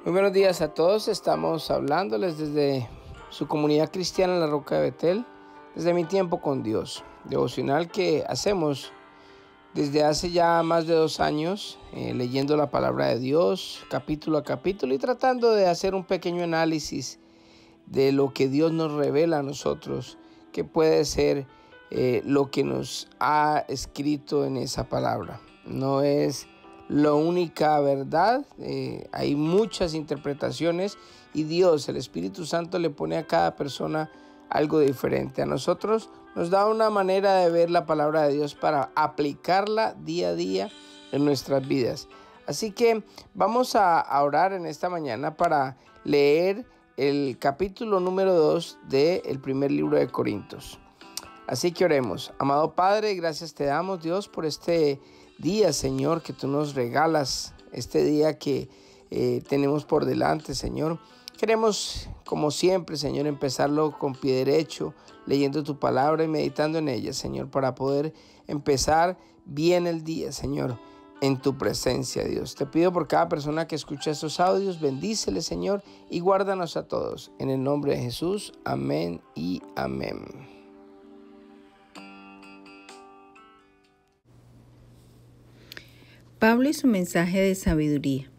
Muy buenos días a todos. Estamos hablándoles desde su comunidad cristiana en la Roca de Betel, desde mi tiempo con Dios, devocional que hacemos desde hace ya más de 2 años, leyendo la palabra de Dios capítulo a capítulo y tratando de hacer un pequeño análisis de lo que Dios nos revela a nosotros, que puede ser lo que nos ha escrito en esa palabra. No es la única verdad, hay muchas interpretaciones y Dios, el Espíritu Santo, le pone a cada persona algo diferente. A nosotros nos da una manera de ver la palabra de Dios para aplicarla día a día en nuestras vidas. Así que vamos a orar en esta mañana para leer el capítulo número 2 del primer libro de Corintios. Así que oremos. Amado Padre, gracias te damos, Dios, por este día, Señor, que tú nos regalas, este día que tenemos por delante, Señor. Queremos, como siempre, Señor, empezarlo con pie derecho, leyendo tu palabra y meditando en ella, Señor, para poder empezar bien el día, Señor, en tu presencia, Dios. Te pido por cada persona que escucha estos audios, bendícele, Señor, y guárdanos a todos. En el nombre de Jesús, amén y amén. Pablo y su mensaje de sabiduría.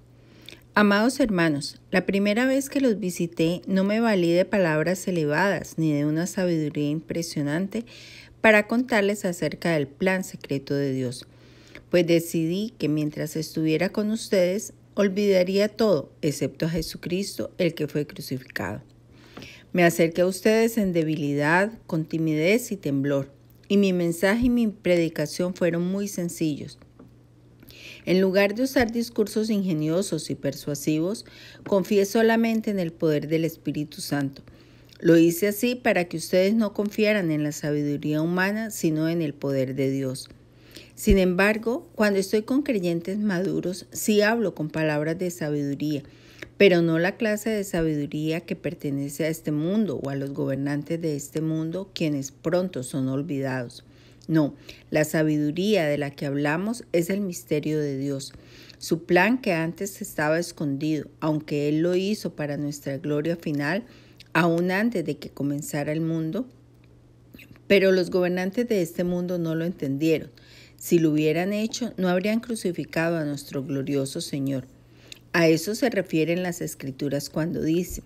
Amados hermanos, la primera vez que los visité no me valí de palabras elevadas ni de una sabiduría impresionante para contarles acerca del plan secreto de Dios, pues decidí que mientras estuviera con ustedes olvidaría todo excepto a Jesucristo, el que fue crucificado. Me acerqué a ustedes en debilidad, con timidez y temblor, y mi mensaje y mi predicación fueron muy sencillos. En lugar de usar discursos ingeniosos y persuasivos, confié solamente en el poder del Espíritu Santo. Lo hice así para que ustedes no confiaran en la sabiduría humana, sino en el poder de Dios. Sin embargo, cuando estoy con creyentes maduros, sí hablo con palabras de sabiduría, pero no la clase de sabiduría que pertenece a este mundo o a los gobernantes de este mundo, quienes pronto son olvidados. No, la sabiduría de la que hablamos es el misterio de Dios, su plan que antes estaba escondido, aunque Él lo hizo para nuestra gloria final, aún antes de que comenzara el mundo. Pero los gobernantes de este mundo no lo entendieron. Si lo hubieran hecho, no habrían crucificado a nuestro glorioso Señor. A eso se refieren las Escrituras cuando dicen: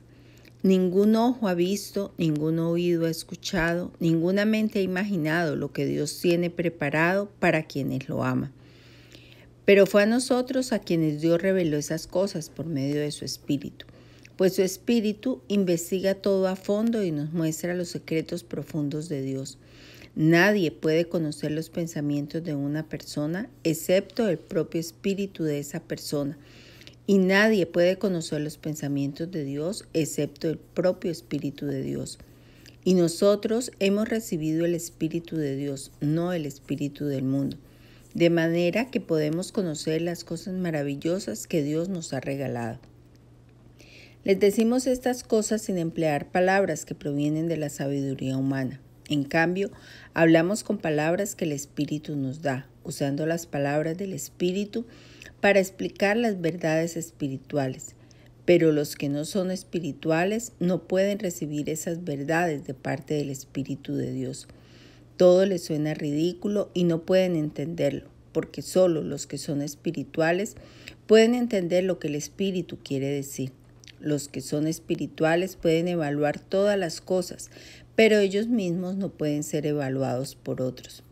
ningún ojo ha visto, ningún oído ha escuchado, ninguna mente ha imaginado lo que Dios tiene preparado para quienes lo aman. Pero fue a nosotros a quienes Dios reveló esas cosas por medio de su Espíritu, pues su Espíritu investiga todo a fondo y nos muestra los secretos profundos de Dios. Nadie puede conocer los pensamientos de una persona excepto el propio Espíritu de esa persona. Y nadie puede conocer los pensamientos de Dios excepto el propio Espíritu de Dios. Y nosotros hemos recibido el Espíritu de Dios, no el espíritu del mundo, de manera que podemos conocer las cosas maravillosas que Dios nos ha regalado. Les decimos estas cosas sin emplear palabras que provienen de la sabiduría humana. En cambio, hablamos con palabras que el Espíritu nos da, usando las palabras del Espíritu para explicar las verdades espirituales. Pero los que no son espirituales no pueden recibir esas verdades de parte del Espíritu de Dios. Todo les suena ridículo y no pueden entenderlo, porque solo los que son espirituales pueden entender lo que el Espíritu quiere decir. Los que son espirituales pueden evaluar todas las cosas, pero ellos mismos no pueden ser evaluados por otros.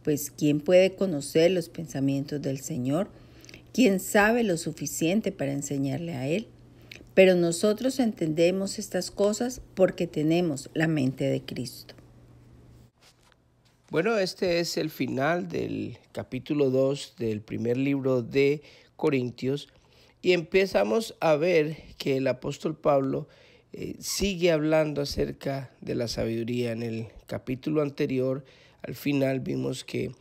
Pues ¿quién puede conocer los pensamientos del Señor? ¿Quién sabe lo suficiente para enseñarle a Él? Pero nosotros entendemos estas cosas porque tenemos la mente de Cristo. Bueno, este es el final del capítulo 2 del primer libro de Corintios y empezamos a ver que el apóstol Pablo sigue hablando acerca de la sabiduría. En el capítulo anterior, al final, vimos que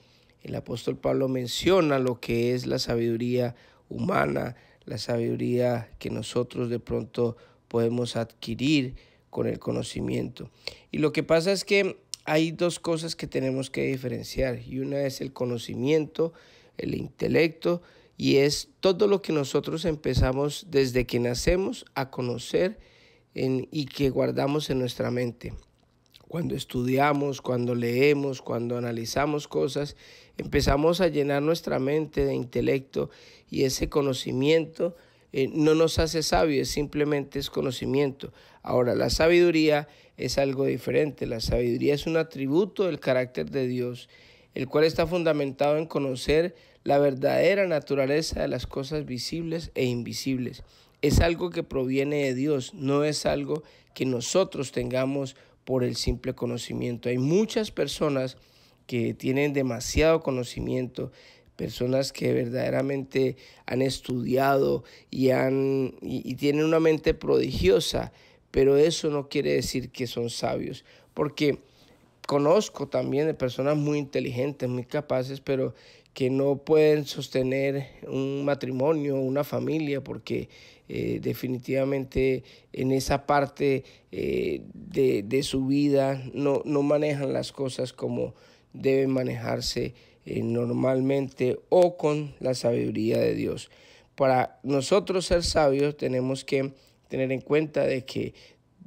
el apóstol Pablo menciona lo que es la sabiduría humana, la sabiduría que nosotros de pronto podemos adquirir con el conocimiento. Y lo que pasa es que hay dos cosas que tenemos que diferenciar, y una es el conocimiento, el intelecto, y es todo lo que nosotros empezamos desde que nacemos a conocer y que guardamos en nuestra mente. Cuando estudiamos, cuando leemos, cuando analizamos cosas, empezamos a llenar nuestra mente de intelecto, y ese conocimiento no nos hace sabios, simplemente es conocimiento. Ahora, la sabiduría es algo diferente. La sabiduría es un atributo del carácter de Dios, el cual está fundamentado en conocer la verdadera naturaleza de las cosas visibles e invisibles. Es algo que proviene de Dios, no es algo que nosotros tengamos por el simple conocimiento. Hay muchas personas que tienen demasiado conocimiento, personas que verdaderamente han estudiado y tienen una mente prodigiosa, pero eso no quiere decir que son sabios, porque conozco también de personas muy inteligentes, muy capaces, pero que no pueden sostener un matrimonio, una familia, porque definitivamente en esa parte de su vida no manejan las cosas como deben manejarse normalmente o con la sabiduría de Dios. Para nosotros ser sabios tenemos que tener en cuenta de que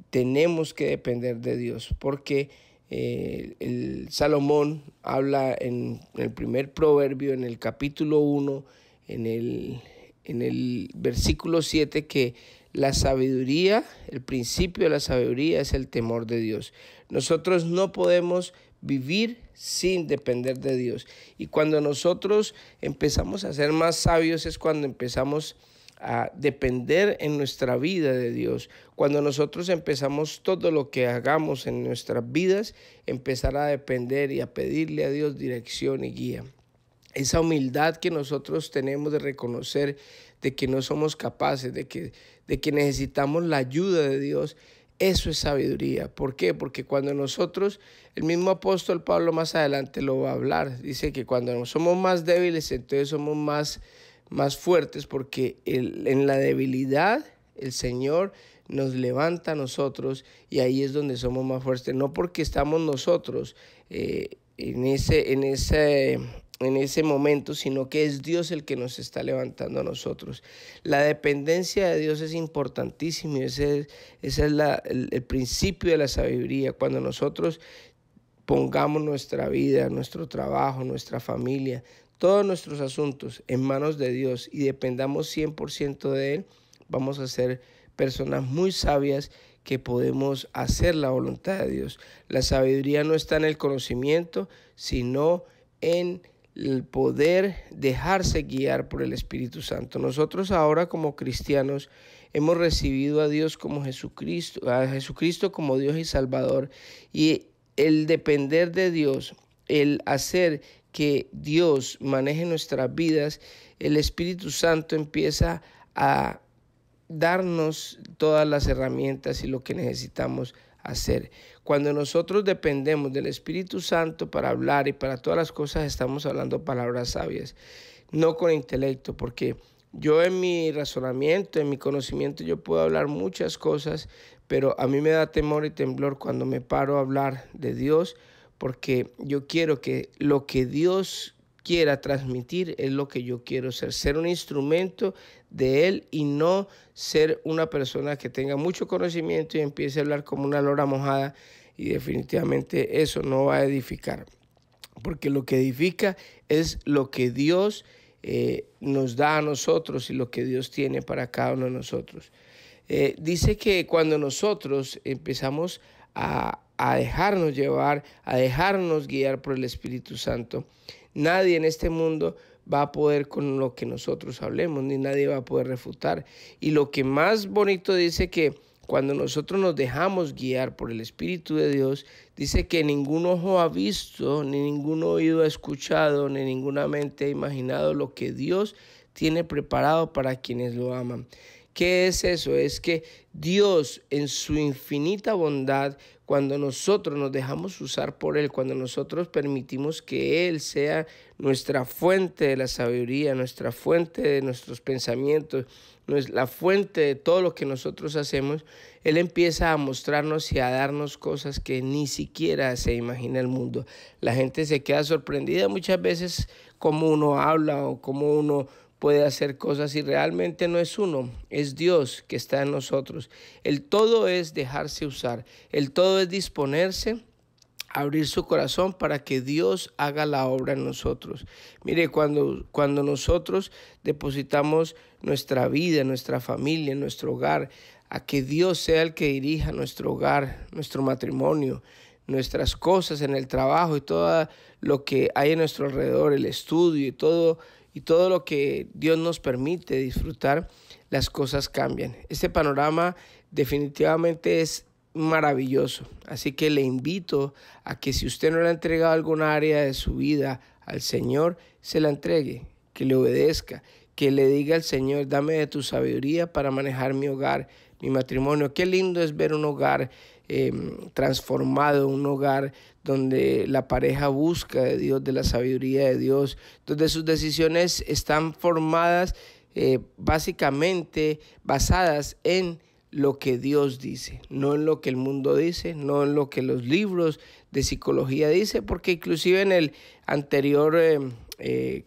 tenemos que depender de Dios, porque el Salomón habla en el primer proverbio, en el capítulo 1, en el versículo 7, que la sabiduría, el principio de la sabiduría es el temor de Dios. Nosotros no podemos vivir sin depender de Dios. Y cuando nosotros empezamos a ser más sabios es cuando empezamos a depender en nuestra vida de Dios. Cuando nosotros empezamos todo lo que hagamos en nuestras vidas, empezar a depender y a pedirle a Dios dirección y guía. Esa humildad que nosotros tenemos de reconocer de que no somos capaces, de que necesitamos la ayuda de Dios, eso es sabiduría. ¿Por qué? Porque cuando nosotros, el mismo apóstol Pablo más adelante lo va a hablar, dice que cuando somos más débiles, entonces somos más fuertes, porque en la debilidad el Señor nos levanta a nosotros, y ahí es donde somos más fuertes, no porque estamos nosotros en ese momento, sino que es Dios el que nos está levantando a nosotros. La dependencia de Dios es importantísima, y ese es el principio de la sabiduría. Cuando nosotros pongamos nuestra vida, nuestro trabajo, nuestra familia, todos nuestros asuntos en manos de Dios y dependamos 100% de Él, vamos a ser personas muy sabias que podemos hacer la voluntad de Dios. La sabiduría no está en el conocimiento, sino en el poder dejarse guiar por el Espíritu Santo. Nosotros ahora como cristianos hemos recibido a Dios como Jesucristo, a Jesucristo como Dios y Salvador, y el depender de Dios, el hacer que Dios maneje nuestras vidas, el Espíritu Santo empieza a darnos todas las herramientas y lo que necesitamos hacer. Cuando nosotros dependemos del Espíritu Santo para hablar y para todas las cosas, estamos hablando palabras sabias, no con intelecto, porque yo en mi razonamiento, en mi conocimiento, yo puedo hablar muchas cosas, pero a mí me da temor y temblor cuando me paro a hablar de Dios, porque yo quiero que lo que Dios quiera transmitir es lo que yo quiero ser un instrumento de Él, y no ser una persona que tenga mucho conocimiento y empiece a hablar como una lora mojada, y definitivamente eso no va a edificar, porque lo que edifica es lo que Dios nos da a nosotros y lo que Dios tiene para cada uno de nosotros. Dice que cuando nosotros empezamos a dejarnos llevar, a dejarnos guiar por el Espíritu Santo, nadie en este mundo va a poder con lo que nosotros hablemos, ni nadie va a poder refutar. Y lo que más bonito dice que cuando nosotros nos dejamos guiar por el Espíritu de Dios, dice que ningún ojo ha visto, ni ningún oído ha escuchado, ni ninguna mente ha imaginado lo que Dios tiene preparado para quienes lo aman. ¿Qué es eso? Es que Dios en su infinita bondad, cuando nosotros nos dejamos usar por Él, cuando nosotros permitimos que Él sea nuestra fuente de la sabiduría, nuestra fuente de nuestros pensamientos, la fuente de todo lo que nosotros hacemos, Él empieza a mostrarnos y a darnos cosas que ni siquiera se imagina el mundo. La gente se queda sorprendida muchas veces cómo uno habla o cómo uno puede hacer cosas y realmente no es uno, es Dios que está en nosotros. El todo es dejarse usar, el todo es disponerse, abrir su corazón para que Dios haga la obra en nosotros. Mire, cuando nosotros depositamos nuestra vida, nuestra familia, nuestro hogar, a que Dios sea el que dirija nuestro hogar, nuestro matrimonio, nuestras cosas en el trabajo y todo lo que hay en nuestro alrededor, el estudio y todo lo que Dios nos permite disfrutar, las cosas cambian. Este panorama definitivamente es maravilloso. Así que le invito a que si usted no le ha entregado alguna área de su vida al Señor, se la entregue, que le obedezca, que le diga al Señor, dame de tu sabiduría para manejar mi hogar, mi matrimonio. Qué lindo es ver un hogar transformado, un hogar donde la pareja busca de Dios, de la sabiduría de Dios, donde sus decisiones están formadas básicamente basadas en lo que Dios dice, no en lo que el mundo dice, no en lo que los libros de psicología dicen, porque inclusive en el anterior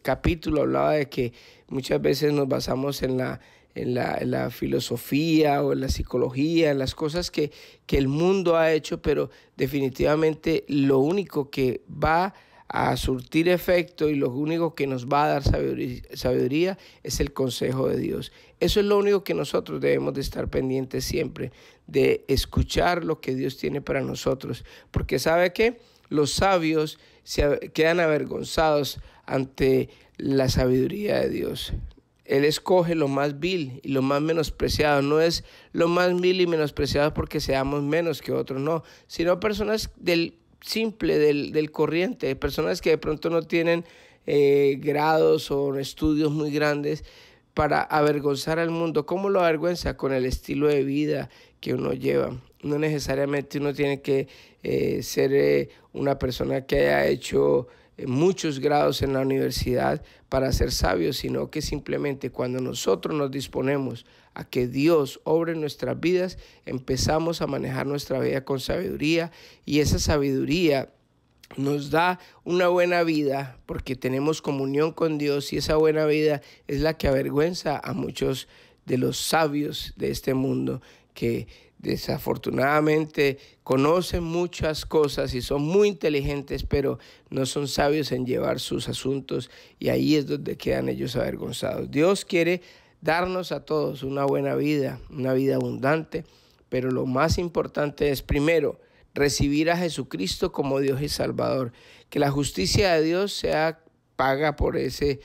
capítulo hablaba de que muchas veces nos basamos en la filosofía o en la psicología, en las cosas que el mundo ha hecho, pero definitivamente lo único que va a surtir efecto y lo único que nos va a dar sabiduría es el consejo de Dios. Eso es lo único que nosotros debemos de estar pendientes siempre, de escuchar lo que Dios tiene para nosotros, porque ¿sabe qué? Los sabios quedan avergonzados ante la sabiduría de Dios. Él escoge lo más vil y lo más menospreciado. No es lo más vil y menospreciado porque seamos menos que otros, no, sino personas del corriente, personas que de pronto no tienen grados o estudios muy grandes para avergonzar al mundo. ¿Cómo lo avergüenza? Con el estilo de vida que uno lleva. No necesariamente uno tiene que ser una persona que haya hecho muchos grados en la universidad para ser sabios, sino que simplemente cuando nosotros nos disponemos a que Dios obre en nuestras vidas, empezamos a manejar nuestra vida con sabiduría, y esa sabiduría nos da una buena vida porque tenemos comunión con Dios, y esa buena vida es la que avergüenza a muchos de los sabios de este mundo que desafortunadamente conocen muchas cosas y son muy inteligentes, pero no son sabios en llevar sus asuntos, y ahí es donde quedan ellos avergonzados. Dios quiere darnos a todos una buena vida, una vida abundante, pero lo más importante es primero recibir a Jesucristo como Dios y Salvador, que la justicia de Dios sea paga por ese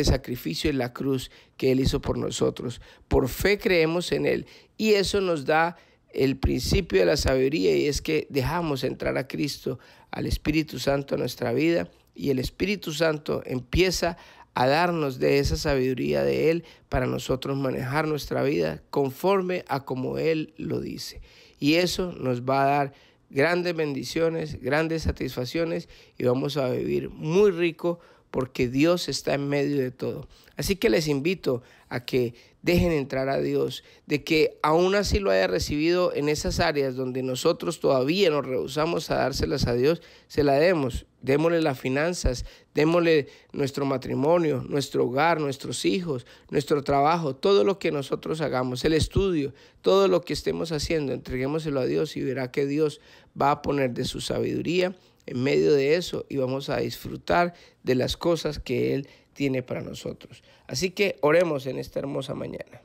sacrificio en la cruz que Él hizo por nosotros. Por fe creemos en Él, y eso nos da el principio de la sabiduría, y es que dejamos entrar a Cristo, al Espíritu Santo a nuestra vida, y el Espíritu Santo empieza a darnos de esa sabiduría de Él para nosotros manejar nuestra vida conforme a como Él lo dice. Y eso nos va a dar grandes bendiciones, grandes satisfacciones, y vamos a vivir muy rico porque Dios está en medio de todo. Así que les invito a que dejen entrar a Dios, de que aún así lo haya recibido en esas áreas donde nosotros todavía nos rehusamos a dárselas a Dios, se la demos. Démosle las finanzas, démosle nuestro matrimonio, nuestro hogar, nuestros hijos, nuestro trabajo, todo lo que nosotros hagamos, el estudio, todo lo que estemos haciendo, entreguémoselo a Dios, y verá que Dios va a poner de su sabiduría en medio de eso, y vamos a disfrutar de las cosas que Él tiene para nosotros. Así que oremos en esta hermosa mañana.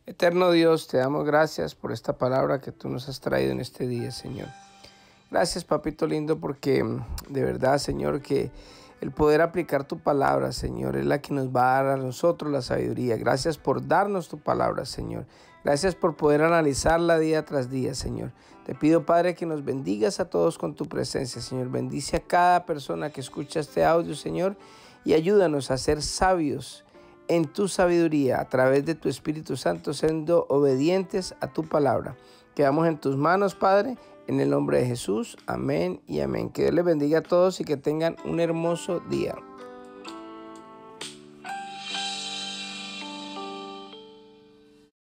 Eterno Dios, te damos gracias por esta palabra que tú nos has traído en este día, Señor. Gracias, papito lindo, porque de verdad, Señor, que el poder aplicar tu palabra, Señor, es la que nos va a dar a nosotros la sabiduría. Gracias por darnos tu palabra, Señor. Gracias por poder analizarla día tras día, Señor. Te pido, Padre, que nos bendigas a todos con tu presencia, Señor. Bendice a cada persona que escucha este audio, Señor, y ayúdanos a ser sabios en tu sabiduría a través de tu Espíritu Santo, siendo obedientes a tu palabra. Quedamos en tus manos, Padre, en el nombre de Jesús. Amén y amén. Que Dios les bendiga a todos y que tengan un hermoso día.